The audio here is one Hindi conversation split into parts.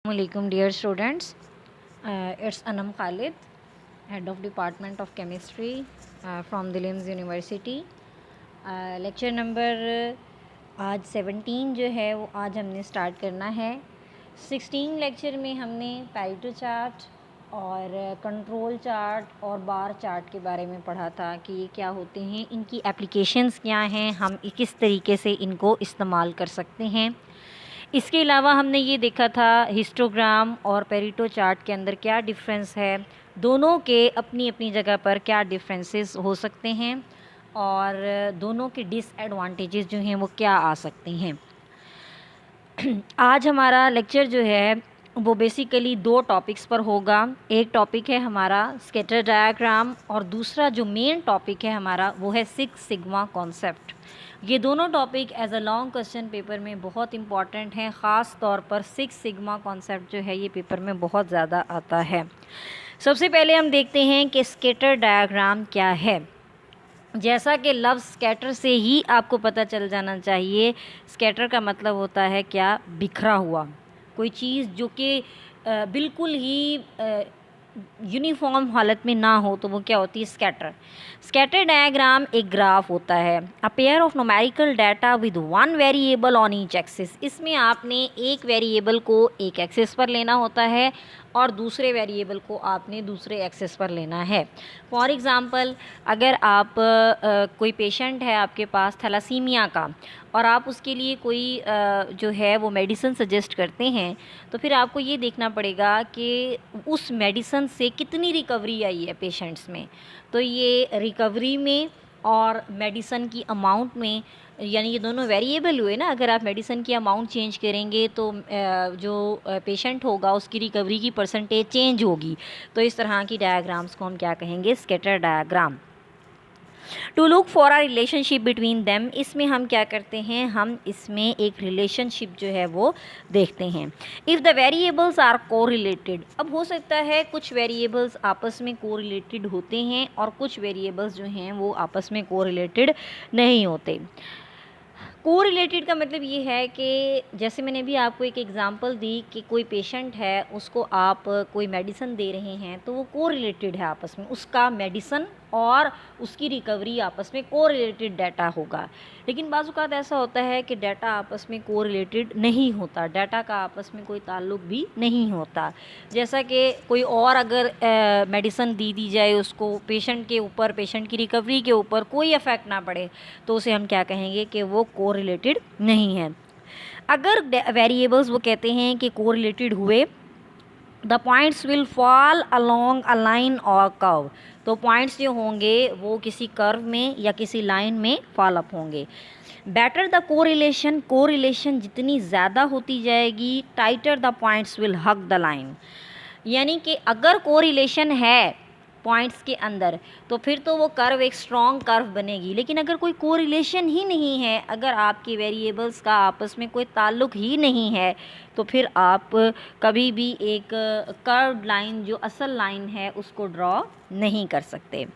Assalamualaikum dear students, it's Anam Khalid, head of department of chemistry from the LIMS University. Lecture number आज 17 जो है वो आज हमने स्टार्ट करना है। 16 लेक्चर में हमने पैरेटो चार्ट और कंट्रोल चार्ट और बार चार्ट के बारे में पढ़ा था कि ये क्या होते हैं, इनकी एप्लीकेशंस क्या हैं, हम किस तरीके से इनको इस्तेमाल कर सकते हैं। इसके अलावा हमने ये देखा था हिस्टोग्राम और पैरेटो चार्ट के अंदर क्या डिफरेंस है, दोनों के अपनी अपनी जगह पर क्या डिफरेंसेस हो सकते हैं और दोनों के डिसएडवांटेजेस जो हैं वो क्या आ सकते हैं। आज हमारा लेक्चर जो है वो बेसिकली दो टॉपिक्स पर होगा। एक टॉपिक है हमारा स्कैटर डायग्राम और दूसरा जो मेन टॉपिक है हमारा वो है सिक्स सिग्मा कॉन्सेप्ट। ये दोनों topic as a long question paper में बहुत इंपॉर्टेंट हैं, ख़ास तौर पर सिक्स सिग्मा कॉन्सेप्ट जो है ये पेपर में बहुत ज़्यादा आता है। सबसे पहले हम देखते हैं कि स्कैटर डायग्राम क्या है। जैसा कि लफ्ज़ स्कैटर से ही आपको पता चल जाना चाहिए, स्कैटर का मतलब होता है क्या, बिखरा हुआ। कोई चीज़ जो कि बिल्कुल ही यूनिफॉर्म हालत में ना हो तो वो क्या होती है, स्कैटर। स्कैटर डायग्राम एक ग्राफ होता है, a pair of numerical data with one variable on each axis. इसमें आपने एक वेरिएबल को एक एक्सिस पर लेना होता है और दूसरे वेरिएबल को आपने दूसरे एक्सिस पर लेना है। फॉर एग्ज़ाम्पल, अगर आप कोई पेशेंट है आपके पास थैलासीमिया का और आप उसके लिए कोई जो है वो मेडिसिन सजेस्ट करते हैं, तो फिर आपको ये देखना पड़ेगा कि उस मेडिसिन से कितनी रिकवरी आई है पेशेंट्स में। तो ये रिकवरी में और मेडिसिन की अमाउंट में, यानी ये दोनों वेरिएबल हुए ना। अगर आप मेडिसिन की अमाउंट चेंज करेंगे तो जो पेशेंट होगा उसकी रिकवरी की परसेंटेज चेंज होगी। तो इस तरह की डायग्राम्स को हम क्या कहेंगे, scatter diagram. To look for a relationship between them, इसमें हम क्या करते हैं, हम इसमें एक रिलेशनशिप जो है वो देखते हैं। If the variables are correlated, अब हो सकता है कुछ वेरिएबल्स आपस में कोरिलेटेड होते हैं और कुछ वेरिएबल्स जो हैं वो आपस में कोरिलेटेड नहीं होते। कोरिलेटेड का मतलब ये है कि जैसे मैंने भी आपको एक एग्जांपल दी कि कोई पेशेंट है, उसको आप कोई मेडिसिन दे रहे हैं तो वो कोरिलेटेड है आपस में, उसका मेडिसिन और उसकी रिकवरी आपस में कोरिलेटेड डाटा होगा। लेकिन बाज़ औक़ात ऐसा होता है कि डाटा आपस में कोरिलेटेड नहीं होता, डाटा का आपस में कोई ताल्लुक भी नहीं होता। जैसा कि कोई और अगर मेडिसिन दी जाए उसको, पेशेंट के ऊपर, पेशेंट की रिकवरी के ऊपर कोई इफ़ेक्ट ना पड़े, तो उसे हम क्या कहेंगे कि वो कोरिलेटेड नहीं है। अगर वेरिएबल्स वो कहते हैं कि कोरिलेटेड हुए, the points will fall along a line और कर्व, तो पॉइंट्स जो होंगे वो किसी कर्व में या किसी लाइन में फॉल अप होंगे। बेटर द कोरिलेशन, कोरिलेशन जितनी ज़्यादा होती जाएगी, tighter the points will hug the line. यानी कि अगर कोरिलेशन है पॉइंट्स के अंदर तो फिर तो वो कर्व एक स्ट्रॉन्ग कर्व बनेगी। लेकिन अगर कोई कोरिलेशन ही नहीं है, अगर आपके वेरिएबल्स का आपस में कोई ताल्लुक ही नहीं है, तो फिर आप कभी भी एक कर्व्ड लाइन, जो असल लाइन है, उसको ड्रॉ नहीं कर सकते।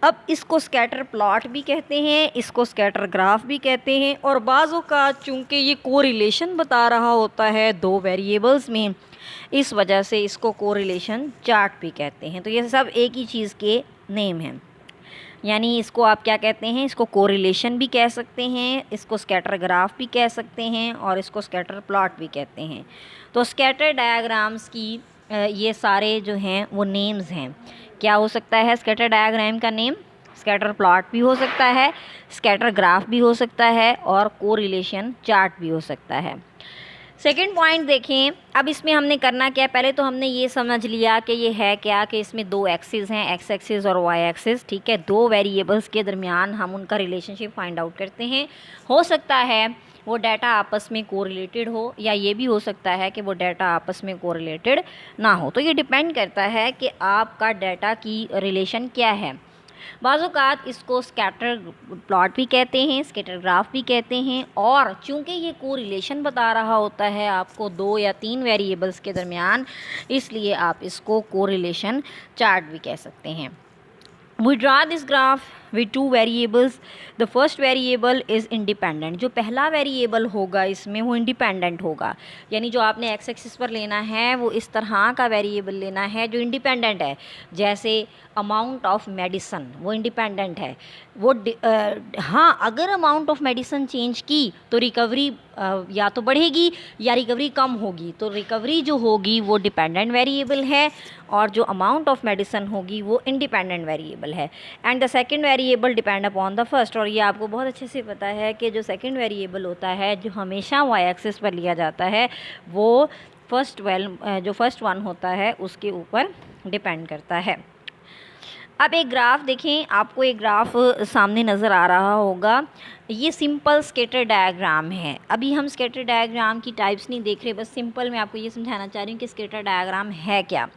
अब इसको स्कैटर प्लॉट भी कहते हैं, इसको स्कैटर ग्राफ भी कहते हैं, और बाज़ औक़ात चूँकि ये कोरिलेशन बता रहा होता है दो वेरिएबल्स में, इस वजह से इसको कोरिलेशन चार्ट भी कहते हैं। तो ये सब एक ही चीज़ के नेम हैं। यानी इसको आप क्या कहते हैं, इसको कोरिलेशन भी कह सकते हैं, इसको स्कैटर ग्राफ भी कह सकते हैं और इसको स्कैटर प्लॉट भी कहते हैं। तो स्कैटर डायग्राम्स की ये सारे जो हैं वो नेम्स हैं। क्या हो सकता है स्कैटर डायग्राम का नेम? स्कैटर प्लॉट भी हो सकता है, स्कैटर ग्राफ भी हो सकता है और कोरिलेशन चार्ट भी हो सकता है। सेकेंड पॉइंट देखें। अब इसमें हमने करना क्या है, पहले तो हमने ये समझ लिया कि ये है क्या, कि इसमें दो एक्सिस हैं, एक्स एक्सिस और वाई एक्सिस। ठीक है, दो वेरिएबल्स के दरमियान हम उनका रिलेशनशिप फाइंड आउट करते हैं। हो सकता है वो डाटा आपस में कोरिलेटेड हो, या ये भी हो सकता है कि वो डाटा आपस में कोरिलेटेड ना हो। तो ये डिपेंड करता है कि आपका डाटा की रिलेशन क्या है। बाज़ औक़ात इसको स्कैटर प्लॉट भी कहते हैं, स्कैटर ग्राफ भी कहते हैं, और चूँकि ये कोरिलेशन बता रहा होता है आपको दो या तीन वेरिएबल्स के दरमियान, इसलिए आप इसको कोरिलेशन चार्ट भी कह सकते हैं। We draw this graph with two variables. The first variable is independent. जो पहला वेरिएबल होगा इसमें वो इंडिपेंडेंट होगा, यानी जो आपने एक्स एक्सिस पर लेना है वो इस तरह का वेरिएबल लेना है जो इंडिपेंडेंट है। जैसे अमाउंट ऑफ मेडिसन, वो इंडिपेंडेंट है। वो हाँ, अगर अमाउंट ऑफ मेडिसन चेंज की तो रिकवरी या तो बढ़ेगी या रिकवरी कम होगी, तो रिकवरी जो होगी वो डिपेंडेंट वेरिएबल है और जो अमाउंट ऑफ मेडिसन होगी वो इंडिपेंडेंट वेरिएबल है। And the second variable depend upon the first. और ये आपको बहुत अच्छे से पता है कि जो सेकंड वेरिएबल होता है जो हमेशा वाई एक्सिस पर लिया जाता है वो जो फर्स्ट वन होता है उसके ऊपर डिपेंड करता है। अब एक ग्राफ देखें, आपको एक ग्राफ सामने नज़र आ रहा होगा। ये सिंपल स्केटर डायग्राम है। अभी हम स्केटर डायग्राम की टाइप्स नहीं देख रहे, बस सिंपल मैं आपको ये समझाना चाह रही हूँ कि स्केटर डायग्राम है क्या।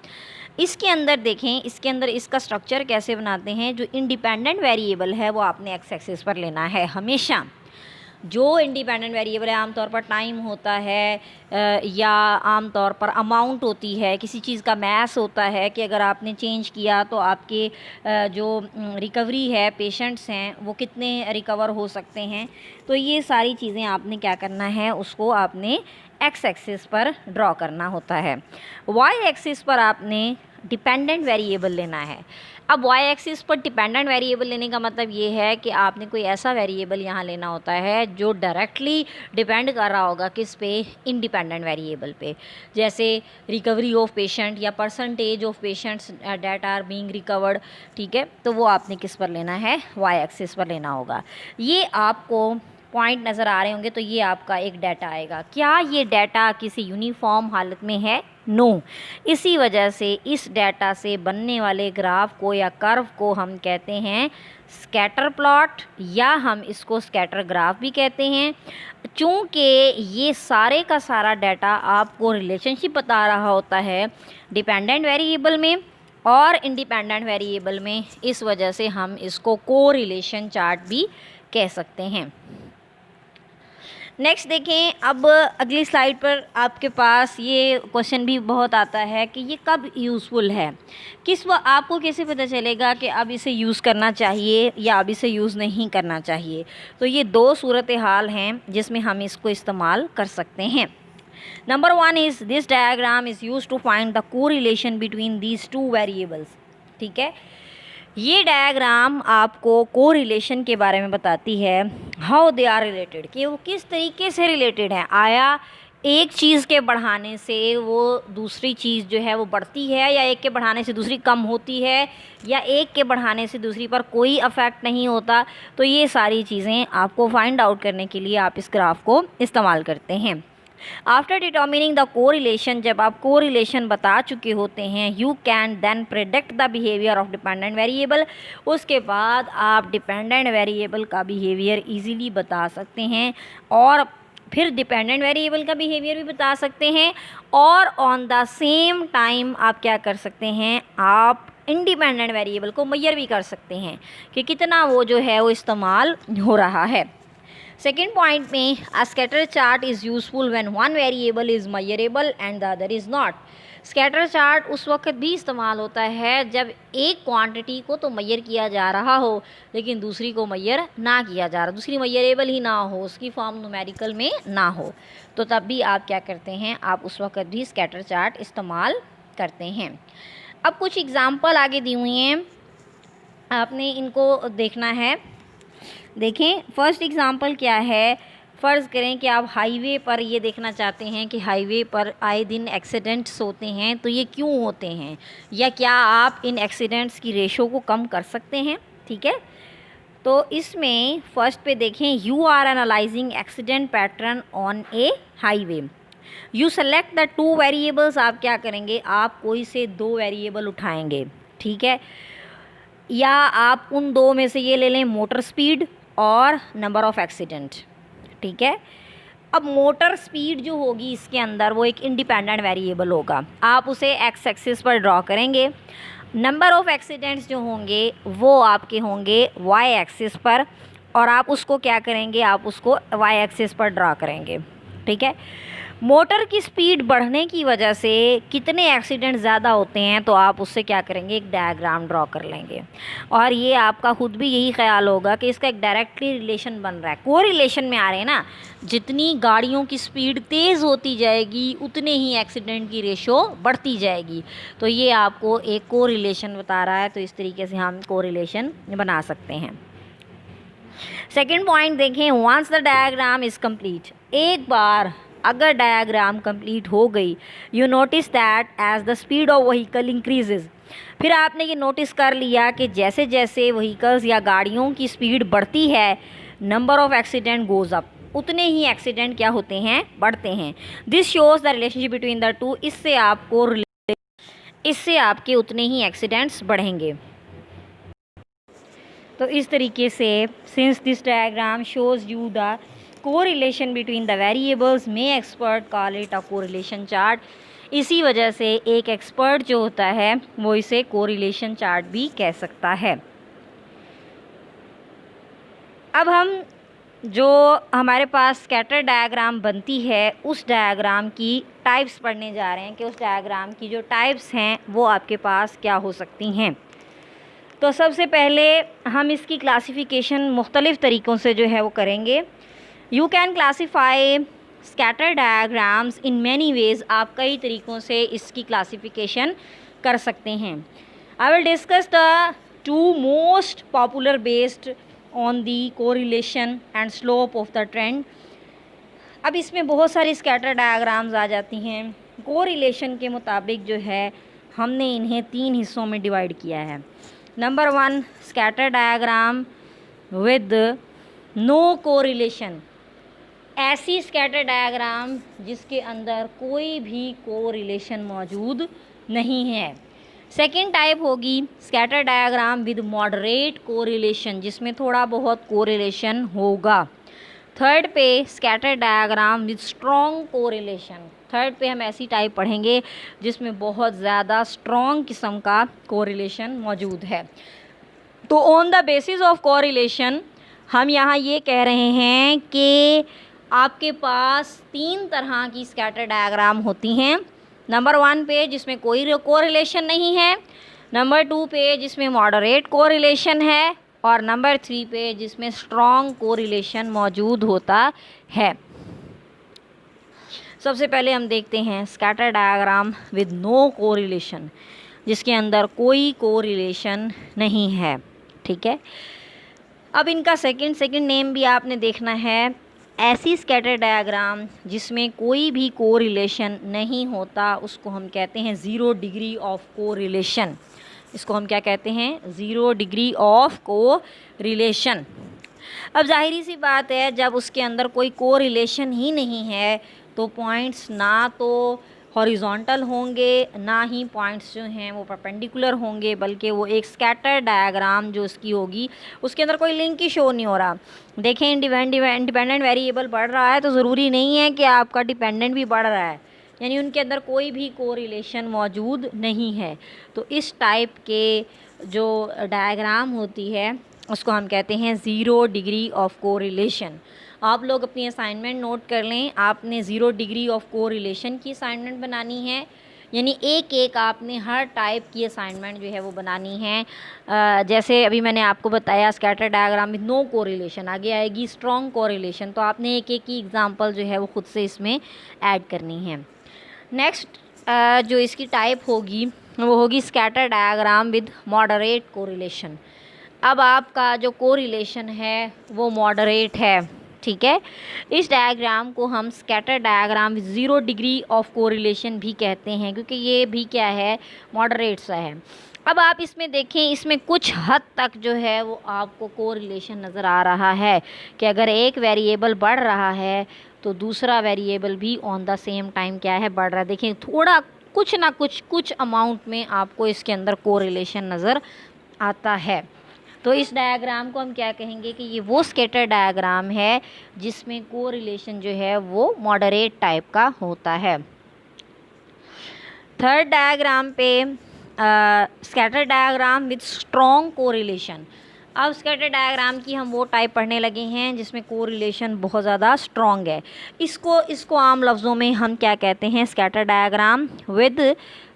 इसके अंदर देखें, इसके अंदर इसका स्ट्रक्चर कैसे बनाते हैं। जो इंडिपेंडेंट वेरिएबल है वो आपने एक्स एक्सिस पर लेना है हमेशा। जो इंडिपेंडेंट वेरिएबल है आमतौर पर टाइम होता है या आमतौर पर अमाउंट होती है, किसी चीज़ का मैस होता है कि अगर आपने चेंज किया तो आपके जो रिकवरी है, पेशेंट्स हैं वो कितने रिकवर हो सकते हैं। तो ये सारी चीज़ें आपने क्या करना है, उसको आपने एक्स एक्सिस पर ड्रॉ करना होता है। वाई एक्सिस पर आपने डिपेंडेंट वेरिएबल लेना है। अब वाई एक्सिस पर डिपेंडेंट वेरिएबल लेने का मतलब ये है कि आपने कोई ऐसा वेरिएबल यहाँ लेना होता है जो डायरेक्टली डिपेंड कर रहा होगा किस पे, इंडिपेंडेंट वेरिएबल पे। जैसे रिकवरी ऑफ पेशेंट या percentage of patients that are being recovered, ठीक है, तो वो आपने किस पर लेना है, वाई एक्सिस पर लेना होगा। ये आपको पॉइंट नज़र आ रहे होंगे, तो ये आपका एक डाटा आएगा। क्या ये डाटा किसी यूनिफॉर्म हालत में है? नो। इसी वजह से इस डाटा से बनने वाले ग्राफ को या कर्व को हम कहते हैं स्कैटर प्लॉट, या हम इसको स्कैटर ग्राफ भी कहते हैं। चूँकि ये सारे का सारा डाटा आपको रिलेशनशिप बता रहा होता है डिपेंडेंट वेरिएबल में और इंडिपेंडेंट वेरिएबल में, इस वजह से हम इसको कोरिलेशन चार्ट भी कह सकते हैं। नेक्स्ट देखें, अब अगली स्लाइड पर आपके पास ये क्वेश्चन भी बहुत आता है कि ये कब यूज़फुल है, आपको कैसे पता चलेगा कि अब इसे यूज़ करना चाहिए या अब इसे यूज़ नहीं करना चाहिए। तो ये दो सूरत हाल हैं जिसमें हम इसको इस्तेमाल कर सकते हैं। Number 1 is this diagram is use to find the correlation between these two variables. ठीक है, ये डायग्राम आपको कोरिलेशन के बारे में बताती है, हाउ दे आर रिलेटेड, कि वो किस तरीके से रिलेटेड है। आया एक चीज़ के बढ़ाने से वो दूसरी चीज़ जो है वो बढ़ती है, या एक के बढ़ाने से दूसरी कम होती है, या एक के बढ़ाने से दूसरी पर कोई अफेक्ट नहीं होता। तो ये सारी चीज़ें आपको फाइंड आउट करने के लिए आप इस ग्राफ को इस्तेमाल करते हैं। आफ्टर डिटर्मिनिंग द कोरिलेशन, जब आप कोरिलेशन बता चुके होते हैं, you can then predict the behaviour of dependent variable. उसके बाद आप डिपेंडेंट वेरिएबल का बिहेवियर इजीली बता सकते हैं और फिर डिपेंडेंट वेरिएबल का बिहेवियर भी बता सकते हैं, और ऑन द सेम टाइम आप क्या कर सकते हैं, आप इंडिपेंडेंट वेरिएबल को मेजर भी कर सकते हैं कि कितना वो जो है वो इस्तेमाल हो रहा है। सेकेंड पॉइंट में, अ scatter chart is useful when one variable is measurable and the other is not. Scatter chart उस वक्त भी इस्तेमाल होता है जब एक क्वांटिटी को तो मेजर किया जा रहा हो लेकिन दूसरी को मेजर ना किया जा रहा, दूसरी मेजरेबल ही ना हो, उसकी फॉर्म न्यूमेरिकल में ना हो, तो तब भी आप क्या करते हैं, आप उस वक्त भी स्कैटर चार्ट इस्तेमाल करते हैं। अब कुछ एग्ज़ाम्पल आगे दी हुई हैं, आपने इनको देखना है। देखें, फर्स्ट एग्ज़ाम्पल क्या है। फ़र्ज़ करें कि आप हाईवे पर ये देखना चाहते हैं कि हाईवे पर आए दिन एक्सीडेंट्स होते हैं, तो ये क्यों होते हैं, या क्या आप इन एक्सीडेंट्स की रेशो को कम कर सकते हैं। ठीक है, तो इसमें फर्स्ट पे देखें, you are analysing accident pattern on a highway. You select the two variables, आप क्या करेंगे, आप कोई से दो वेरिएबल उठाएंगे। ठीक है, या आप उन दो में से ये ले लें, मोटर स्पीड और नंबर ऑफ़ एक्सीडेंट। ठीक है, अब मोटर स्पीड जो होगी इसके अंदर वो एक इंडिपेंडेंट वेरिएबल होगा, आप उसे एक्स एक्सिस पर ड्रॉ करेंगे। नंबर ऑफ़ एक्सीडेंट्स जो होंगे वो आपके होंगे वाई एक्सिस पर, और आप उसको क्या करेंगे, आप उसको वाई एक्सिस पर ड्रॉ करेंगे। ठीक है, मोटर की स्पीड बढ़ने की वजह से कितने एक्सीडेंट ज़्यादा होते हैं, तो आप उससे क्या करेंगे, एक डायग्राम ड्रॉ कर लेंगे। और ये आपका खुद भी यही ख्याल होगा कि इसका एक डायरेक्टली रिलेशन बन रहा है, कोरिलेशन में आ रहे हैं ना। जितनी गाड़ियों की स्पीड तेज़ होती जाएगी उतने ही एक्सीडेंट की रेशो बढ़ती जाएगी। तो ये आपको एक कोरिलेशन बता रहा है। तो इस तरीके से हम कोरिलेशन बना सकते हैं। सेकेंड पॉइंट देखें, once the diagram is complete, एक बार अगर डायग्राम कंप्लीट हो गई, you notice that as the speed of vehicle increases, फिर आपने ये नोटिस कर लिया कि जैसे जैसे व्हीकल्स या गाड़ियों की स्पीड बढ़ती है, number of accident goes up, उतने ही एक्सीडेंट क्या होते हैं, बढ़ते हैं। This shows the relationship between the two, इससे आपके उतने ही एक्सीडेंट्स बढ़ेंगे। तो इस तरीके से since this diagram shows you the correlation between the variables, may expert call it a correlation chart. इसी वजह से एक एक्सपर्ट जो होता है वो इसे कोरिलेशन चार्ट भी कह सकता है। अब हम जो हमारे पास स्कैटर डायग्राम बनती है उस डायग्राम की टाइप्स पढ़ने जा रहे हैं कि उस डायग्राम की जो टाइप्स हैं वो आपके पास क्या हो सकती हैं। तो सबसे पहले हम इसकी क्लासिफिकेशन मुख्तलिफ़ तरीक़ों से जो है वो करेंगे। You can classify scatter diagrams in many ways, आप कई तरीक़ों से इसकी क्लासिफिकेशन कर सकते हैं। I will discuss the two most popular based on the correlation and slope of the trend. अब इसमें बहुत सारी स्कैटर डायग्राम्स आ जाती हैं। कोरिलेशन के मुताबिक जो है हमने इन्हें 3 हिस्सों में डिवाइड किया है। Number 1, scatter diagram with no correlation, ऐसी स्कैटर डायग्राम जिसके अंदर कोई भी कोरिलेशन मौजूद नहीं है। सेकेंड टाइप होगी scatter diagram with moderate correlation, जिसमें थोड़ा बहुत कोरिलेशन होगा। थर्ड पे scatter diagram with strong correlation, third पे हम ऐसी टाइप पढ़ेंगे जिसमें बहुत ज़्यादा स्ट्रॉन्ग किस्म का कोरिलेशन मौजूद है। तो on the basis of correlation हम यहाँ ये कह रहे हैं कि आपके पास 3 तरह की स्कैटर डायग्राम होती हैं। नंबर 1 पे जिसमें कोई कोरिलेशन नहीं है, नंबर 2 पे जिसमें मॉडरेट कोरिलेशन है, और नंबर 3 पे जिसमें स्ट्रॉन्ग कोरिलेशन मौजूद होता है। सबसे पहले हम देखते हैं scatter diagram with no correlation, जिसके अंदर कोई कोरिलेशन नहीं है। ठीक है, अब इनका सेकंड नेम भी आपने देखना है। ऐसी स्कैटर डायग्राम जिसमें कोई भी कोरिलेशन नहीं होता उसको हम कहते हैं 0 डिग्री ऑफ कोरिलेशन। इसको हम क्या कहते हैं, 0 डिग्री ऑफ कोरिलेशन। अब जाहिर सी बात है, जब उसके अंदर कोई कोरिलेशन ही नहीं है तो पॉइंट्स ना तो हॉरिजॉन्टल होंगे, ना ही पॉइंट्स जो हैं वो परपेंडिकुलर होंगे, बल्कि वो एक स्कैटर डायग्राम जो उसकी होगी उसके अंदर कोई लिंक ही शो नहीं हो रहा। देखें, इंडिपेंडेंट वेरिएबल बढ़ रहा है तो ज़रूरी नहीं है कि आपका डिपेंडेंट भी बढ़ रहा है, यानी उनके अंदर कोई भी कोरिलेशन मौजूद नहीं है। तो इस टाइप के जो डायग्राम होती है उसको हम कहते हैं 0 डिग्री ऑफ कोरिलेशन। आप लोग अपनी असाइनमेंट नोट कर लें, आपने 0 डिग्री ऑफ कोरिलेशन की असाइनमेंट बनानी है, यानी एक आपने हर टाइप की असाइनमेंट जो है वो बनानी है। जैसे अभी मैंने आपको बताया स्कैटर डायग्राम में नो कोरिलेशन, आगे आएगी स्ट्रॉन्ग कोरिलेशन, तो आपने एक की एग्जांपल जो है वो खुद से इसमें ऐड करनी है। नेक्स्ट जो इसकी टाइप होगी वो होगी scatter diagram with moderate correlation. अब आपका जो कोरिलेशन है वो मॉडरेट है। ठीक है, इस डायग्राम को हम scatter diagram with 0 degree of correlation भी कहते हैं, क्योंकि ये भी क्या है, मॉडरेट सा है। अब आप इसमें देखें, इसमें कुछ हद तक जो है वो आपको कोरिलेशन नज़र आ रहा है कि अगर एक वेरिएबल बढ़ रहा है तो दूसरा वेरिएबल भी ऑन द सेम टाइम क्या है, बढ़ रहा है। देखें, थोड़ा कुछ ना कुछ अमाउंट में आपको इसके अंदर कोरिलेशन नज़र आता है। तो इस डायग्राम को हम क्या कहेंगे कि ये वो स्कैटर डायग्राम है जिसमें कोरिलेशन जो है वो मॉडरेट टाइप का होता है। थर्ड डायग्राम पे scatter diagram with strong correlation. अब स्कैटर डायग्राम की हम वो टाइप पढ़ने लगे हैं जिसमें कोरिलेशन बहुत ज़्यादा स्ट्रॉन्ग है। इसको आम लफ्ज़ों में हम क्या कहते हैं, scatter diagram with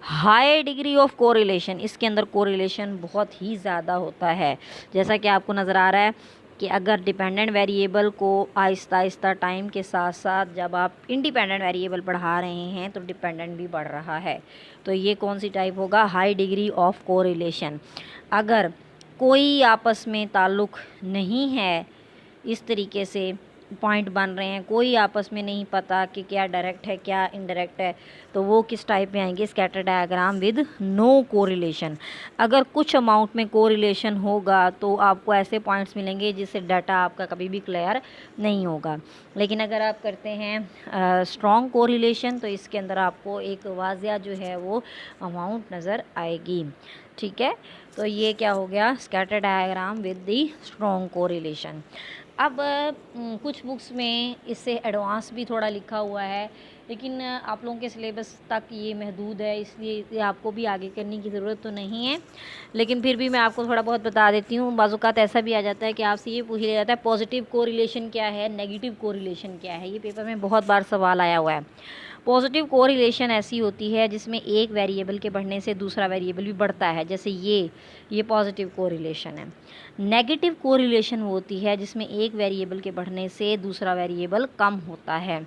high degree of correlation. इसके अंदर कोरिलेशन बहुत ही ज़्यादा होता है। जैसा कि आपको नज़र आ रहा है कि अगर डिपेंडेंट वेरिएबल को आहिस्ता आहिस्ता टाइम के साथ साथ जब आप इंडिपेंडेंट वेरिएबल बढ़ा रहे हैं तो डिपेंडेंट भी बढ़ रहा है। तो ये कौन सी टाइप होगा, हाई डिग्री ऑफ कोरिलेशन। अगर कोई आपस में ताल्लुक़ नहीं है, इस तरीके से पॉइंट बन रहे हैं, कोई आपस में नहीं पता कि क्या डायरेक्ट है क्या इनडायरेक्ट है, तो वो किस टाइप में आएंगे, scatter diagram with no correlation. अगर कुछ अमाउंट में कोरिलेशन होगा तो आपको ऐसे पॉइंट्स मिलेंगे जिससे डाटा आपका कभी भी क्लियर नहीं होगा। लेकिन अगर आप करते हैं स्ट्रॉन्ग कोरिलेशन तो इसके अंदर आपको एक वाज़िया जो है वो अमाउंट नज़र आएगी। ठीक है, तो ये क्या हो गया, scatter diagram with the strong correlation. अब कुछ बुक्स में इससे एडवांस भी थोड़ा लिखा हुआ है, लेकिन आप लोगों के सिलेबस तक ये महदूद है, इसलिए आपको भी आगे करने की ज़रूरत तो नहीं है। लेकिन फिर भी मैं आपको थोड़ा बहुत बता देती हूँ। बाज़-औक़ात ऐसा भी आ जाता है कि आपसे ये पूछ लिया जाता है पॉजिटिव कोरिलेशन क्या है, नेगेटिव कोरिलेशन क्या है। ये पेपर में बहुत बार सवाल आया हुआ है। पॉजिटिव कोरिलेशन ऐसी होती है जिसमें एक वेरिएबल के बढ़ने से दूसरा वेरिएबल भी बढ़ता है, जैसे ये पॉजिटिव कोरिलेशन है। नेगेटिव कोरिलेशन होती है जिसमें एक वेरिएबल के बढ़ने से दूसरा वेरिएबल कम होता है।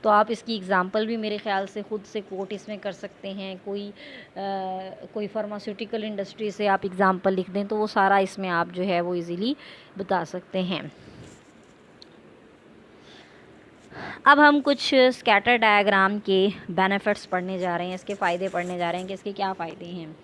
तो आप इसकी एग्जांपल भी मेरे ख़्याल से ख़ुद से कोट इसमें कर सकते हैं। कोई फार्मास्यूटिकल इंडस्ट्री से आप एग्ज़ाम्पल लिख दें तो वो सारा इसमें आप जो है वो इजीली बता सकते हैं। अब हम कुछ स्कैटर डायग्राम के बेनिफिट्स पढ़ने जा रहे हैं, इसके फ़ायदे पढ़ने जा रहे हैं कि इसके क्या फ़ायदे हैं।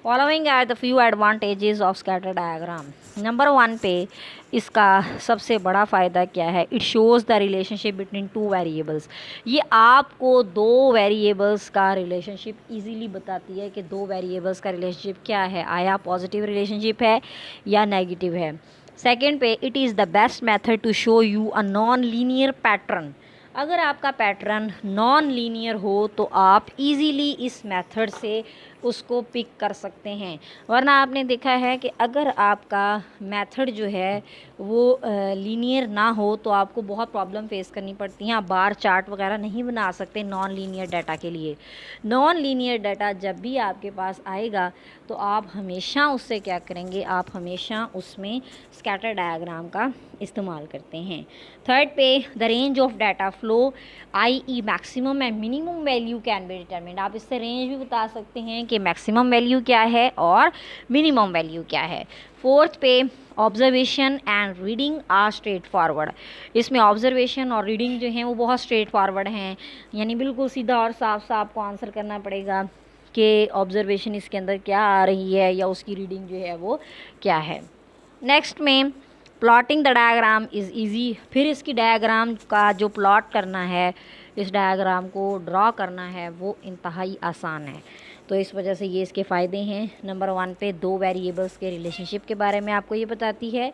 Following are the few advantages of scatter diagram. Number 1 पे इसका सबसे बड़ा फ़ायदा क्या है, it shows the relationship between 2 variables. ये आपको 2 वेरिएबल्स का रिलेशनशिप इजीली बताती है कि 2 वेरिएबल्स का रिलेशनशिप क्या है, आया पॉजिटिव रिलेशनशिप है या नेगेटिव है। सेकेंड पे, it is the best method to show you a non linear pattern. अगर आपका पैटर्न नॉन लीनियर हो तो आप इजीली इस मेथड से उसको पिक कर सकते हैं। वरना आपने देखा है कि अगर आपका मेथड जो है वो लीनियर ना हो तो आपको बहुत प्रॉब्लम फेस करनी पड़ती हैं। आप बार चार्ट वगैरह नहीं बना सकते नॉन लीनियर डाटा के लिए। नॉन लीनियर डाटा जब भी आपके पास आएगा तो आप हमेशा उससे क्या करेंगे, आप हमेशा उसमें स्कैटर डायग्राम का इस्तेमाल करते हैं। थर्ड पे, the range of data flow i.e. Maximum and minimum value can be determined. आप इससे रेंज भी बता सकते हैं कि मैक्सिमम वैल्यू क्या है और मिनिमम वैल्यू क्या है। फोर्थ पे, observation and reading are straightforward. इसमें ऑब्जर्वेशन और रीडिंग जो हैं वो बहुत स्ट्रेट फॉरवर्ड हैं, यानी बिल्कुल सीधा और साफ साफ आपको आंसर करना पड़ेगा कि ऑब्जर्वेशन इसके अंदर क्या आ रही है या उसकी रीडिंग जो है वो क्या है। नेक्स्ट में, plotting the diagram is easy. फिर इसकी डायग्राम का जो प्लॉट करना है, इस डायग्राम को ड्रॉ करना है, वो इंतहाई आसान है। तो इस वजह से ये इसके फ़ायदे हैं। नंबर 1 पे 2 वेरिएबल्स के रिलेशनशिप के बारे में आपको ये बताती है।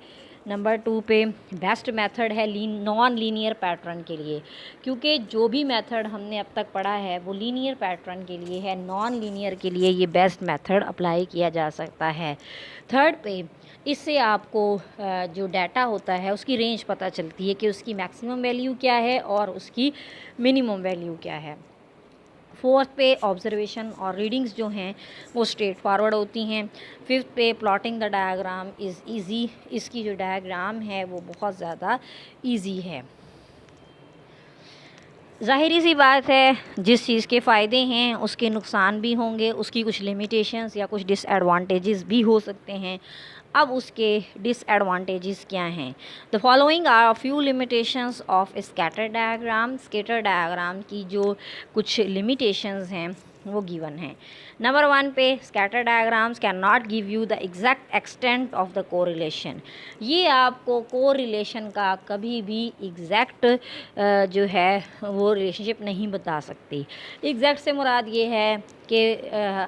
नंबर 2 पे बेस्ट मेथड है नॉन लीनियर पैटर्न के लिए, क्योंकि जो भी मेथड हमने अब तक पढ़ा है वो लीनियर पैटर्न के लिए है, नॉन लीनियर के लिए ये बेस्ट मेथड अप्लाई किया जा सकता है। थर्ड पे, इससे आपको जो डाटा होता है उसकी रेंज पता चलती है कि उसकी मैक्सिमम वैल्यू क्या है और उसकी मिनिमम वैल्यू क्या है। फोर्थ पे, ऑब्जर्वेशन और रीडिंग्स जो हैं वो स्ट्रेट फॉरवर्ड होती हैं। फिफ्थ पे, plotting the diagram is easy. इसकी जो डायग्राम है वो बहुत ज़्यादा ईजी है। ज़ाहिरी सी बात है, जिस चीज़ के फ़ायदे हैं उसके नुकसान भी होंगे, उसकी कुछ लिमिटेशंस या कुछ डिसएडवांटेजेस भी हो सकते हैं। अब उसके डिसएडवांटेजेस क्या हैं? The following are few limitations of scatter diagram. Scatter diagram की जो कुछ लिमिटेशंस हैं वो गिवन है। नंबर 1 पे, scatter diagrams can not give you the exact extent of the correlation. ये आपको कोरिलेशन का कभी भी एग्जैक्ट जो है वो रिलेशनशिप नहीं बता सकती। एग्जैक्ट से मुराद ये है कि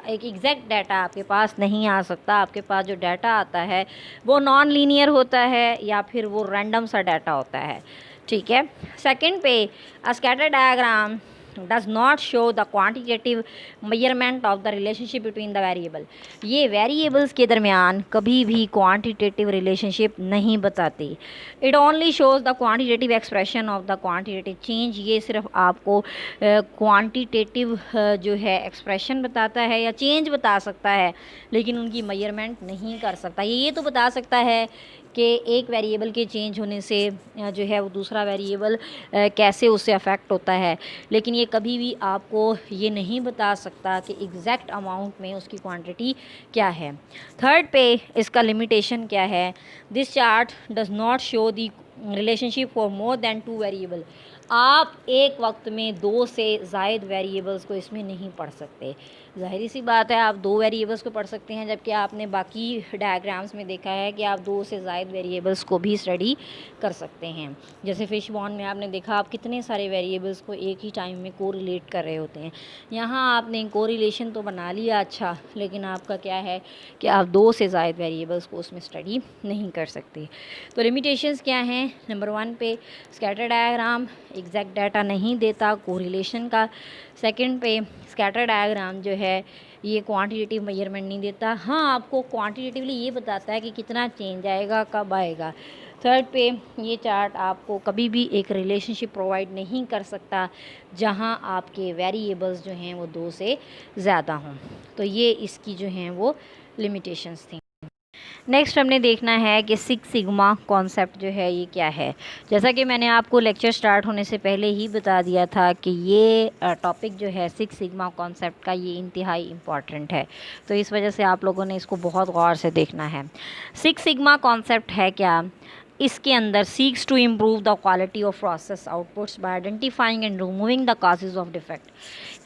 एक एग्जैक्ट डाटा आपके पास नहीं आ सकता। आपके पास जो डाटा आता है वो नॉन लीनियर होता है या फिर वो रैंडम सा डाटा होता है। ठीक है। सेकंड पे, अ scatter diagram does not show the quantitative measurement of the relationship between the variable. ये वेरिएबल्स के दरमियान कभी भी क्वांटिटेटिव रिलेशनशिप नहीं बताती। It only shows the quantitative expression of the quantitative change. ये सिर्फ आपको क्वांटिटेटिव जो है एक्सप्रेशन बताता है या चेंज बता सकता है, लेकिन उनकी मेजरमेंट नहीं कर सकता। ये तो बता सकता है कि एक वेरिएबल के चेंज होने से जो है वो दूसरा वेरिएबल कैसे उससे अफेक्ट होता है, लेकिन ये कभी भी आपको ये नहीं बता सकता कि एग्जैक्ट अमाउंट में उसकी क्वांटिटी क्या है। थर्ड पे इसका लिमिटेशन क्या है, this chart does not show the relationship for more than 2 variable. आप एक वक्त में 2 से ज़ायद वेरिएबल्स को इसमें नहीं पढ़ सकते। ज़ाहिर सी बात है, आप 2 वेरिएबल्स को पढ़ सकते हैं, जबकि आपने बाकी डायग्राम्स में देखा है कि आप 2 से ज़ायद वेरिएबल्स को भी स्टडी कर सकते हैं। जैसे फिश बॉन्ड में आपने देखा आप कितने सारे वेरिएबल्स को एक ही टाइम में कोरिलेट कर रहे होते हैं। यहाँ आपने कोरिलेशन तो बना लिया अच्छा, लेकिन आपका क्या है कि आप 2 से ज़ायद वेरिएबल्स को उसमें स्टडी नहीं कर सकते। तो लिमिटेशंस क्या हैं? नंबर 1 पे स्कैटर डायग्राम एग्जैक्ट डाटा नहीं देता कोरिलेशन का। सेकंड पे स्कैटर डायग्राम जो है ये क्वांटिटेटिव मेजरमेंट नहीं देता। हाँ, आपको क्वांटिटेटिवली ये बताता है कि कितना चेंज आएगा, कब आएगा। थर्ड पे ये चार्ट आपको कभी भी एक रिलेशनशिप प्रोवाइड नहीं कर सकता जहां आपके वेरिएबल्स जो हैं वो 2 से ज़्यादा हों। तो ये इसकी जो हैं वो लिमिटेशंस थी। नेक्स्ट हमने देखना है कि 6 सिग्मा कॉन्सेप्ट जो है ये क्या है। जैसा कि मैंने आपको लेक्चर स्टार्ट होने से पहले ही बता दिया था कि ये टॉपिक जो है 6 सिग्मा कॉन्सेप्ट का ये इंतहाई इम्पॉर्टेंट है, तो इस वजह से आप लोगों ने इसको बहुत गौर से देखना है। 6 सिग्मा कॉन्सेप्ट है क्या? इसके अंदर seeks to improve the quality of process outputs by identifying and removing the causes of defect.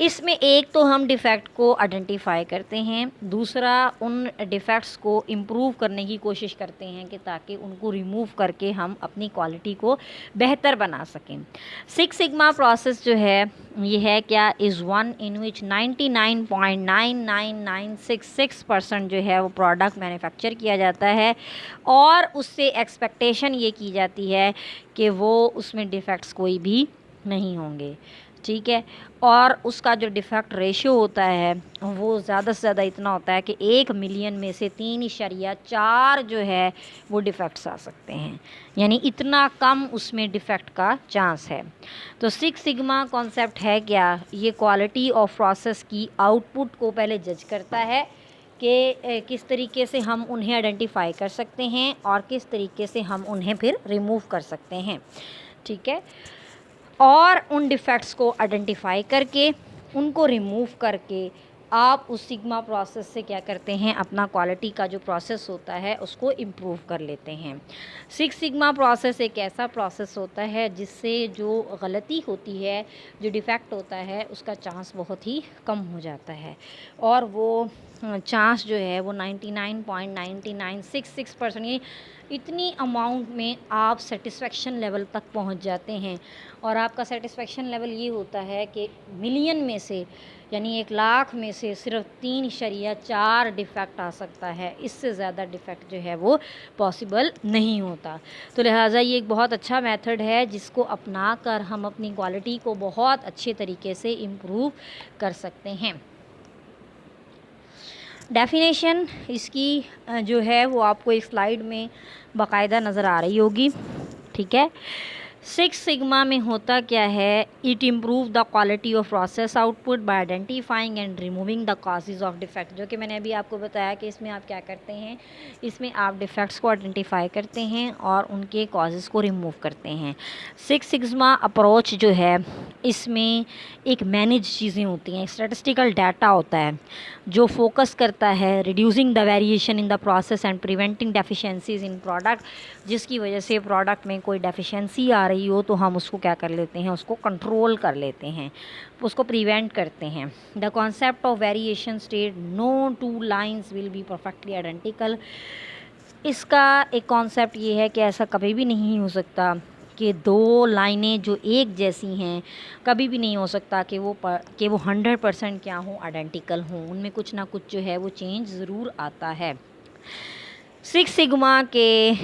इसमें एक तो हम डिफ़ेक्ट को आइडेंटिफाई करते हैं, दूसरा उन डिफ़ेक्ट्स को इम्प्रूव करने की कोशिश करते हैं कि ताकि उनको रिमूव करके हम अपनी क्वालिटी को बेहतर बना सकें। 6 सिग्मा प्रोसेस जो है ये है क्या? इज़ वन इन विच 99.99966% जो है वो प्रोडक्ट मैन्युफैक्चर किया जाता है और उससे एक्सपेक्टेशन ये की जाती है कि वो उसमें डिफ़ेक्ट्स कोई भी नहीं होंगे, ठीक है। और उसका जो डिफ़ेक्ट रेशियो होता है वो ज़्यादा से ज़्यादा इतना होता है कि 1 मिलियन में से 3.4 जो है वो डिफ़ेक्ट्स आ सकते हैं, यानी इतना कम उसमें डिफ़ेक्ट का चांस है। तो 6 सिग्मा कॉन्सेप्ट है क्या? ये क्वालिटी ऑफ प्रोसेस की आउटपुट को पहले जज करता है कि किस तरीके से हम उन्हें आइडेंटिफाई कर सकते हैं और किस तरीके से हम उन्हें फिर रिमूव कर सकते हैं, ठीक है। और उन डिफ़ेक्ट्स को आइडेंटिफाई करके उनको रिमूव करके आप उस सिग्मा प्रोसेस से क्या करते हैं, अपना क्वालिटी का जो प्रोसेस होता है उसको इम्प्रूव कर लेते हैं। 6 सिग्मा प्रोसेस एक ऐसा प्रोसेस होता है जिससे जो गलती होती है, जो डिफ़ेक्ट होता है, उसका चांस बहुत ही कम हो जाता है और वो चांस जो है वो 99.9966% ये इतनी अमाउंट में आप सेटिस्फेक्शन लेवल तक पहुंच जाते हैं। और आपका सेटिस्फेक्शन लेवल ये होता है कि मिलियन में से यानी 1 लाख में से सिर्फ 3.4 डिफ़ेक्ट आ सकता है, इससे ज़्यादा डिफ़ेक्ट जो है वो पॉसिबल नहीं होता। तो लिहाजा ये एक बहुत अच्छा मेथड है जिसको अपना कर हम अपनी क्वालिटी को बहुत अच्छे तरीके से इम्प्रूव कर सकते हैं। डेफिनेशन इसकी जो है वो आपको एक स्लाइड में बाकायदा नज़र आ रही होगी, ठीक है। 6 सिग्मा में होता क्या है? It improve the quality of process output by identifying and removing the causes of defect, जो कि मैंने अभी आपको बताया कि इसमें आप क्या करते हैं, इसमें आप डिफ़ेक्ट्स को आइडेंटिफाई करते हैं और उनके काजेज़ को रिमूव करते हैं। 6 सिग्मा अप्रोच जो है इसमें एक मैनेज चीज़ें होती हैं, स्टैटिस्टिकल डाटा होता है जो फोकस करता है reducing the variation in the process and preventing deficiencies in product, जिसकी वजह से प्रोडक्ट में कोई डेफिशिएंसी आ रही हो तो हम उसको क्या कर लेते हैं, उसको कंट्रोल कर लेते हैं, उसको प्रिवेंट करते हैं। The concept of variation state no 2 lines will be perfectly identical. इसका एक कॉन्सेप्ट ये है कि ऐसा कभी भी नहीं हो सकता कि 2 लाइनें जो एक जैसी हैं, कभी भी नहीं हो सकता कि वो 100% क्या हों, आइडेंटिकल हों, उनमें कुछ ना कुछ जो है वो चेंज ज़रूर आता है। 6 सिग्मा के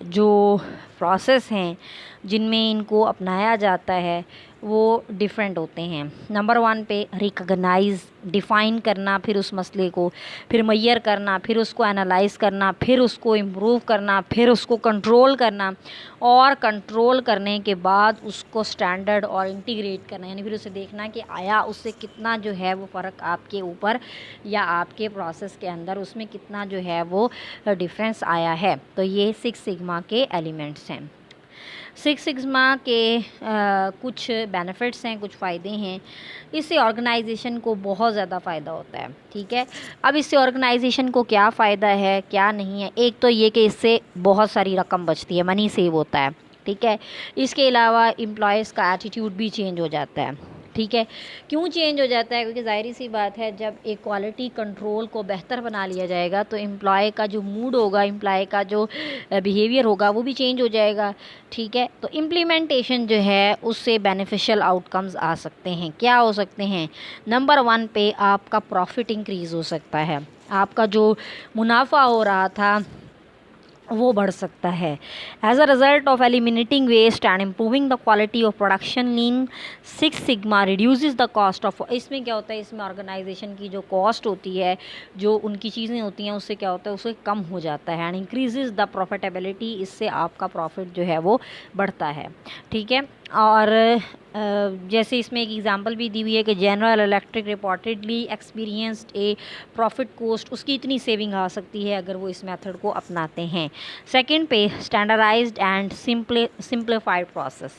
जो प्रोसेस हैं जिनमें इनको अपनाया जाता है वो डिफरेंट होते हैं। नंबर 1 पे रिकॉग्नाइज, डिफ़ाइन करना, फिर उस मसले को, फिर मेजर करना, फिर उसको एनालाइज करना, फिर उसको इम्प्रूव करना, फिर उसको कंट्रोल करना, और कंट्रोल करने के बाद उसको स्टैंडर्ड और इंटीग्रेट करना, यानी फिर उसे देखना कि आया उससे कितना जो है वो फ़र्क आपके ऊपर या आपके प्रोसेस के अंदर उसमें कितना जो है वो डिफरेंस आया है। तो ये 6 सिग्मा के एलिमेंट्स हैं। 6 सिग्मा के कुछ बेनिफिट्स हैं, कुछ फ़ायदे हैं। इससे ऑर्गेनाइजेशन को बहुत ज़्यादा फ़ायदा होता है, ठीक है। अब इससे ऑर्गेनाइजेशन को क्या फ़ायदा है, क्या नहीं है, एक तो ये कि इससे बहुत सारी रकम बचती है, मनी सेव होता है, ठीक है। इसके अलावा एम्प्लॉयज़ का एटीट्यूड भी चेंज हो जाता है, ठीक है। क्यों चेंज हो जाता है? क्योंकि ज़ाहिर सी बात है, जब एक क्वालिटी कंट्रोल को बेहतर बना लिया जाएगा तो एम्प्लॉय का जो मूड होगा, एम्प्लॉय का जो बिहेवियर होगा वो भी चेंज हो जाएगा, ठीक है। तो इम्प्लीमेंटेशन जो है उससे बेनिफिशियल आउटकम्स आ सकते हैं। क्या हो सकते हैं? नंबर 1 पे आपका प्रॉफिट इंक्रीज़ हो सकता है, आपका जो मुनाफा हो रहा था वो बढ़ सकता है। As a result of eliminating waste and improving the quality of production, lean 6 sigma reduces the cost of. इसमें क्या होता है, इसमें ऑर्गेनाइजेशन की जो कॉस्ट होती है, जो उनकी चीज़ें होती हैं, उससे क्या होता है, उससे कम हो जाता है। एंड इंक्रीजेस द प्रॉफिटेबिलिटी, इससे आपका प्रॉफिट जो है वो बढ़ता है, ठीक है। और जैसे इसमें एक एग्जांपल भी दी हुई है कि जनरल इलेक्ट्रिक रिपोर्टेडली एक्सपीरियंस्ड ए प्रॉफिट कोस्ट, उसकी इतनी सेविंग आ सकती है अगर वो इस मेथड को अपनाते हैं। सेकंड पे स्टैंडर्डाइज्ड एंड सिंप्लीफाइड प्रोसेस।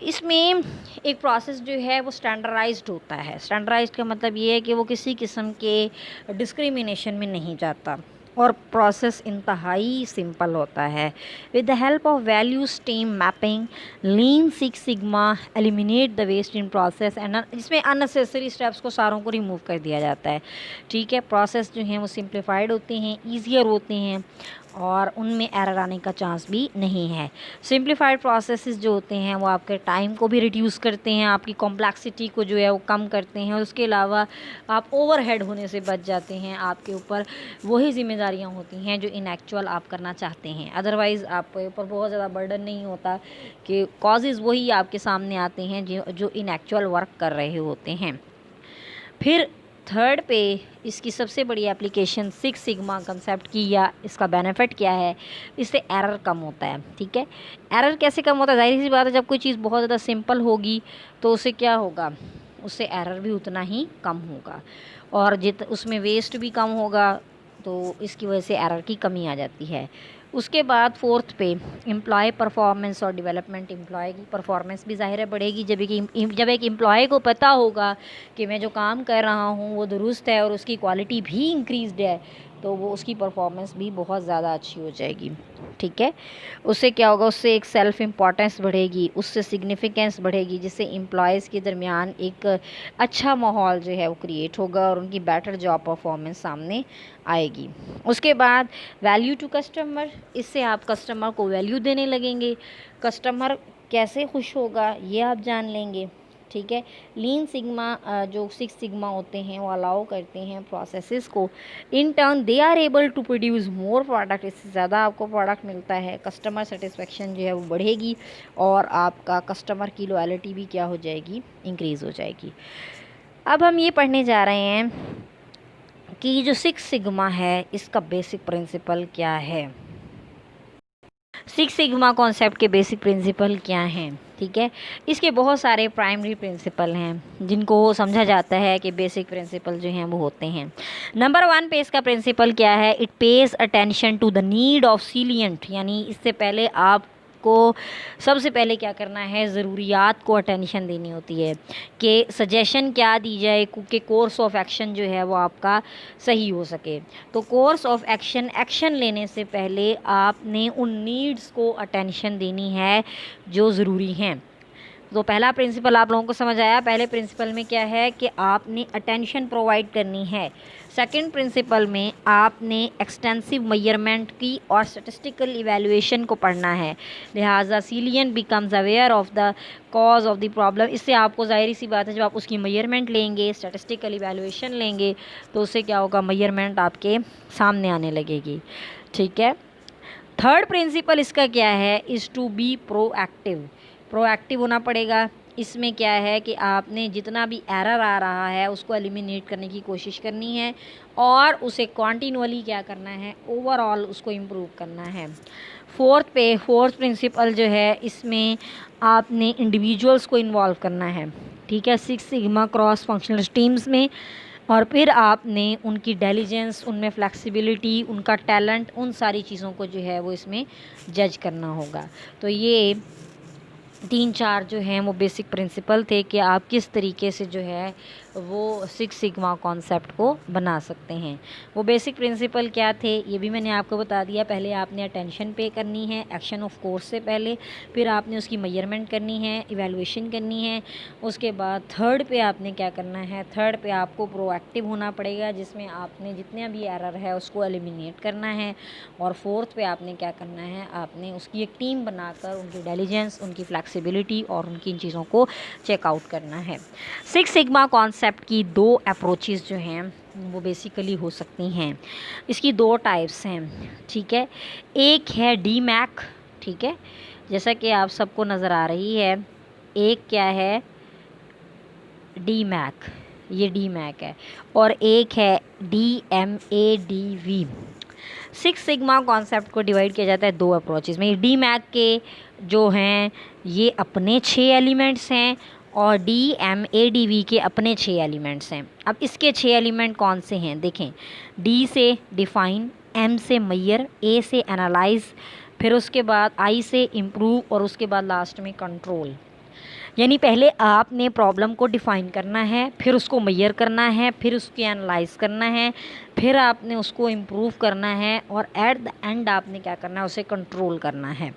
इसमें एक प्रोसेस जो है वो स्टैंडर्डाइज्ड होता है। स्टैंडर्डाइज्ड का मतलब ये है कि वो किसी किस्म के डिस्क्रिमिनेशन में नहीं जाता, और प्रोसेस इंतहाई सिंपल होता है। With the help of value stream mapping, lean 6 sigma eliminate the waste in process and, इसमें अननेसेसरी स्टेप्स को सारों को रिमूव कर दिया जाता है, ठीक है। प्रोसेस जो हैं वो सिंप्लीफाइड होते हैं, ईजियर होते हैं, और उनमें एरर आने का चांस भी नहीं है। सिंप्लीफाइड प्रोसेसेस जो होते हैं वो आपके टाइम को भी रिड्यूस करते हैं, आपकी कॉम्प्लेक्सिटी को जो है वो कम करते हैं, और उसके अलावा आप ओवरहेड होने से बच जाते हैं। आपके ऊपर वही जिम्मेदारियां होती हैं जो इन एक्चुअल आप करना चाहते हैं। अदरवाइज़ आपके ऊपर बहुत ज़्यादा बर्डन नहीं होता, कि कॉजेज़ वही आपके सामने आते हैं जो इन एक्चुअल वर्क कर रहे होते हैं। फिर थर्ड पे इसकी सबसे बड़ी एप्लीकेशन 6 सिग्मा कंसेप्ट की, या इसका बेनिफिट क्या है, इससे एरर कम होता है, ठीक है। एरर कैसे कम होता है? ज़ाहिर सी बात है, जब कोई चीज़ बहुत ज़्यादा सिंपल होगी तो उससे क्या होगा, उससे एरर भी उतना ही कम होगा, और उसमें वेस्ट भी कम होगा, तो इसकी वजह से एरर की कमी आ जाती है। उसके बाद फोर्थ पे एम्प्लॉय परफॉर्मेंस और डेवलपमेंट। एम्प्लॉय की परफॉर्मेंस भी ज़ाहिर है बढ़ेगी, जब एक एम्प्लॉय को पता होगा कि मैं जो काम कर रहा हूँ वो दुरुस्त है और उसकी क्वालिटी भी इंक्रीज़्ड है, तो वो उसकी परफॉर्मेंस भी बहुत ज़्यादा अच्छी हो जाएगी, ठीक है। उससे क्या होगा, उससे एक सेल्फ इम्पोर्टेंस बढ़ेगी, उससे सिग्निफिकेंस बढ़ेगी, जिससे एम्प्लॉयज़ के दरमियान एक अच्छा माहौल जो है वो क्रिएट होगा और उनकी बेटर जॉब परफॉर्मेंस सामने आएगी। उसके बाद वैल्यू टू कस्टमर, इससे आप कस्टमर को वैल्यू देने लगेंगे। कस्टमर कैसे खुश होगा ये आप जान लेंगे, ठीक है। लीन सिग्मा जो 6 सिग्मा होते हैं वो अलाउ करते हैं प्रोसेसेस को, in turn they are able to produce more product, इससे ज़्यादा आपको प्रोडक्ट मिलता है, कस्टमर सेटिस्फेक्शन जो है वो बढ़ेगी, और आपका कस्टमर की लॉयल्टी भी क्या हो जाएगी, इंक्रीज़ हो जाएगी। अब हम ये पढ़ने जा रहे हैं कि जो 6 सिग्मा है इसका बेसिक प्रिंसिपल क्या है। 6 सिग्मा कॉन्सेप्ट के बेसिक प्रिंसिपल क्या हैं, ठीक है। इसके बहुत सारे प्राइमरी प्रिंसिपल हैं जिनको समझा जाता है कि बेसिक प्रिंसिपल जो हैं वो होते हैं। नंबर 1 पे इसका प्रिंसिपल क्या है, it pays attention to the need of salient, यानी इससे पहले आपको सबसे पहले क्या करना है, ज़रूरियात को अटेंशन देनी होती है कि सजेशन क्या दी जाए कि कोर्स ऑफ एक्शन जो है वो आपका सही हो सके। तो कोर्स ऑफ एक्शन लेने से पहले आपने उन नीड्स को अटेंशन देनी है जो ज़रूरी हैं। तो पहला प्रिंसिपल आप लोगों को समझ आया। पहले प्रिंसिपल में क्या है कि आपने अटेंशन प्रोवाइड करनी है। सेकंड प्रिंसिपल में आपने एक्सटेंसिव मेजरमेंट की और स्टैटिस्टिकल इवैल्यूएशन को पढ़ना है। लिहाजा Cillian becomes aware of the cause of the problem. इससे आपको ज़ाहिर सी बात है, जब आप उसकी मेजरमेंट लेंगे, स्टैटिस्टिकल इवैल्यूएशन लेंगे, तो उससे क्या होगा, मेजरमेंट आपके सामने आने लगेगी, ठीक है। थर्ड प्रिंसिपल इसका क्या है, is to be proactive. Proactive होना पड़ेगा। इसमें क्या है कि आपने जितना भी एरर आ रहा है उसको एलिमिनेट करने की कोशिश करनी है और उसे कॉन्टिन्यूअली क्या करना है, ओवरऑल उसको इम्प्रूव करना है। फोर्थ प्रिंसिपल जो है, इसमें आपने इंडिविजुअल्स को इन्वॉल्व करना है, ठीक है, 6 सिग्मा क्रॉस फंक्शनल टीम्स में। और फिर आपने उनकी डेलिजेंस, उनमें फ्लेक्सिबिलिटी, उनका टैलेंट, उन सारी चीज़ों को जो है वो इसमें जज करना होगा। तो ये 3-4 जो हैं वो बेसिक प्रिंसिपल थे कि आप किस तरीके से जो है वो 6 सिग्मा कॉन्सेप्ट को बना सकते हैं। वो बेसिक प्रिंसिपल क्या थे ये भी मैंने आपको बता दिया। पहले आपने अटेंशन पे करनी है एक्शन ऑफ कोर्स से पहले, फिर आपने उसकी मेजरमेंट करनी है, इवैल्यूएशन करनी है। उसके बाद थर्ड पे आपने क्या करना है, थर्ड पे आपको प्रोएक्टिव होना पड़ेगा, जिसमें आपने जितने भी एरर है उसको एलिमिनेट करना है। और फोर्थ पे आपने क्या करना है, आपने उसकी एक टीम बनाकर उनकी इंटेलिजेंस, उनकी फ्लेक्सिबिलिटी और उनकी इन चीज़ों को चेकआउट करना है। 6 सिग्मा कॉन्सेप्ट की 2 अप्रोचेस जो हैं वो बेसिकली हो सकती हैं। इसकी 2 टाइप्स हैं, ठीक है। एक है डी मैक, ठीक है, जैसा कि आप सबको नज़र आ रही है। एक क्या है, डी मैक, ये डी मैक है। और एक है DMADV। 6 सिग्मा कॉन्सेप्ट को डिवाइड किया जाता है 2 अप्रोचेस में। डी मैक के जो हैं ये अपने 6 एलिमेंट्स हैं और DMADV के अपने 6 एलिमेंट्स हैं। अब इसके 6 एलिमेंट कौन से हैं देखें, D से डिफ़ाइन, M से मैयर, A से एनालाइज, फिर उसके बाद I से इम्प्रूव और उसके बाद लास्ट में कंट्रोल। यानी पहले आपने प्रॉब्लम को डिफ़ाइन करना है, फिर उसको मैयर करना है, फिर उसको एनालाइज करना है, फिर आपने उसको इम्प्रूव करना है और एट द एंड आपने क्या करना है, उसे कंट्रोल करना है।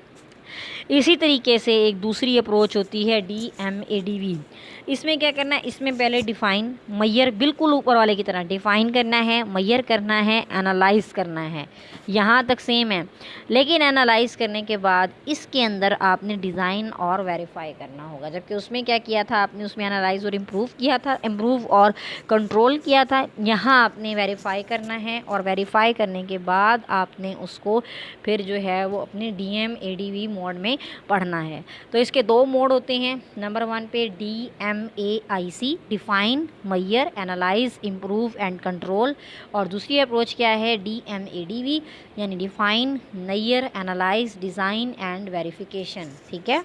इसी तरीके से एक दूसरी अप्रोच होती है DMADV। इसमें क्या करना है, इसमें पहले डिफ़ाइन, मैयर, बिल्कुल ऊपर वाले की तरह डिफ़ाइन करना है, मैयर करना है, एनालाइज करना है, यहाँ तक सेम है। लेकिन एनालाइज करने के बाद इसके अंदर आपने डिज़ाइन और वेरीफाई करना होगा। जबकि उसमें क्या किया था आपने, उसमें एनालाइज और इम्प्रूव किया था, इम्प्रूव और कंट्रोल किया था। यहाँ आपने वेरीफाई करना है और वेरीफाई करने के बाद आपने उसको फिर जो है वो अपने DMADV मोड में पढ़ना है। तो इसके 2 मोड होते हैं। नंबर 1 पे DMAIC, define, measure, analyse, improve and control. और दूसरी अप्रोच क्या है, DMADV, यानी define, measure, analyse, design and verification, ठीक है।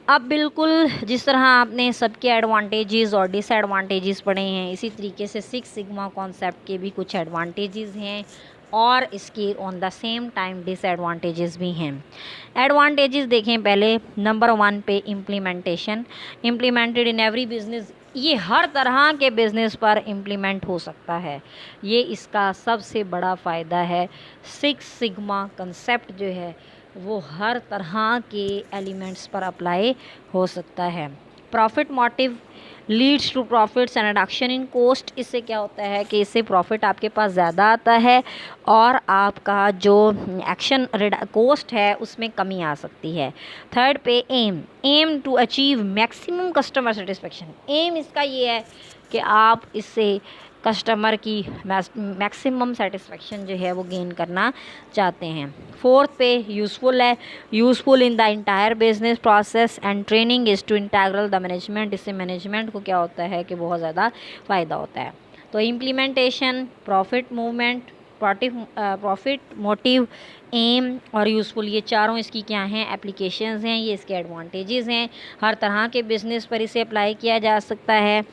अब बिल्कुल जिस तरह आपने सबके एडवांटेजेस और डिसएडवांटेजेस पढ़े हैं, इसी तरीके से 6 सिग्मा कॉन्सेप्ट के भी कुछ एडवांटेजेस हैं और इसके on the same time disadvantages भी हैं। एडवांटेजेस देखें पहले, नंबर 1 पे implementation, implemented in every business. ये हर तरह के बिज़नेस पर इम्प्लीमेंट हो सकता है, ये इसका सबसे बड़ा फ़ायदा है। 6 सिग्मा कंसेप्ट जो है वो हर तरह के एलिमेंट्स पर अप्लाई हो सकता है। Profit motive leads to profits and reduction in cost. इससे क्या होता है कि इससे प्रॉफिट आपके पास ज़्यादा आता है और आपका जो एक्शन कॉस्ट है उसमें कमी आ सकती है। थर्ड पे aim to achieve maximum customer satisfaction. Aim इसका ये है कि आप इससे कस्टमर की मैक्सिमम सेटिस्फेक्शन जो है वो गेन करना चाहते हैं। फोर्थ पे यूज़फुल है, useful in the entire business process and training is to integral the management. इससे मैनेजमेंट को क्या होता है कि बहुत ज़्यादा फ़ायदा होता है। तो implementation, profit movement, profit motive, aim और यूज़फुल, ये चारों इसकी क्या हैं, एप्लीकेशंस हैं, ये इसके एडवांटेजेस हैं। हर तरह के बिज़नेस पर इसे अप्लाई किया जा सकता है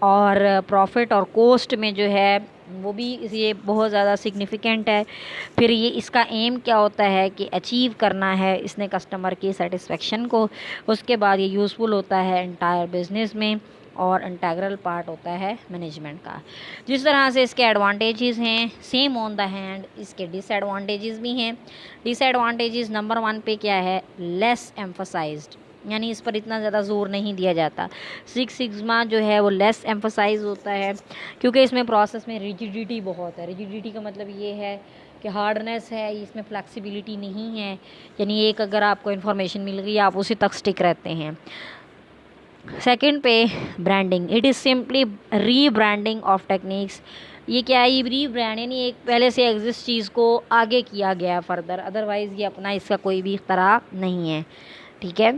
और प्रॉफिट और कॉस्ट में जो है वो भी ये बहुत ज़्यादा सिग्निफिकेंट है। फिर ये इसका एम क्या होता है कि अचीव करना है इसने कस्टमर की सेटिस्फेक्शन को। उसके बाद ये यूज़फुल होता है इंटायर बिजनेस में और इंटीग्रल पार्ट होता है मैनेजमेंट का। जिस तरह से इसके एडवांटेजेस हैं, सेम ऑन द हैंड इसके डिसएडवांटेजेस भी हैं। डिसएडवांटेजेस नंबर 1 पे क्या है, लेस एम्फसाइज्ड, यानी इस पर इतना ज़्यादा जोर नहीं दिया जाता। 6 सिग्मा जो है वो लेस एम्फसाइज होता है क्योंकि इसमें प्रोसेस में रिजिडिटी बहुत है। रिजिडिटी का मतलब ये है कि हार्डनेस है, इसमें फ्लेक्सिबिलिटी नहीं है, यानी एक अगर आपको इन्फॉर्मेशन मिल गई आप उसी तक स्टिक रहते हैं। सेकंड पे branding, it is simply rebranding of techniques. ये क्या है, ये रीब्रांड यानी एक पहले से एग्जिस्ट चीज़ को आगे किया गया फर्दर, अदरवाइज़ ये अपना इसका कोई भी इख्तरा नहीं है, ठीक है।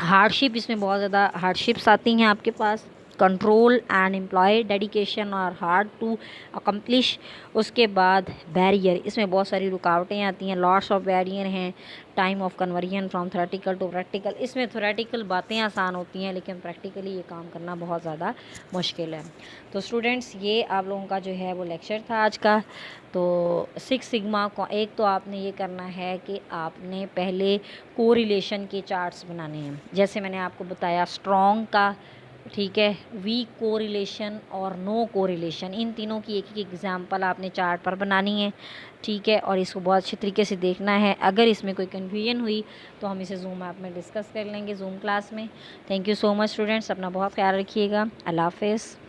हार्डशिप, इसमें बहुत ज़्यादा हार्डशिप्स आती हैं आपके पास। कंट्रोल एंड एम्प्लॉय डेडिकेशन और हार्ड टू अकम्प्लिश। उसके बाद बैरियर, इसमें बहुत सारी रुकावटें आती हैं। लॉट्स ऑफ बैरियर हैं। Time of conversion from theoretical to practical, इसमें थ्योरेटिकल बातें आसान होती हैं लेकिन प्रैक्टिकली ये काम करना बहुत ज़्यादा मुश्किल है। तो स्टूडेंट्स, ये आप लोगों का जो है वो लेक्चर था आज का। तो 6 सिग्मा को एक तो आपने ये करना है कि आपने पहले कोरिलेशन के चार्ट्स बनाने हैं, जैसे मैंने आपको बताया स्ट्रॉन्ग का, ठीक है, वीक कोरिलेशन और नो कोरिलेशन, इन तीनों की एक एक एग्जांपल आपने चार्ट पर बनानी है, ठीक है। और इसको बहुत अच्छे तरीके से देखना है। अगर इसमें कोई कन्फ्यूजन हुई तो हम इसे जूम ऐप में डिस्कस कर लेंगे, जूम क्लास में। Thank you so much students, अपना बहुत ख्याल रखिएगा। अल्लाह हाफ़िज़।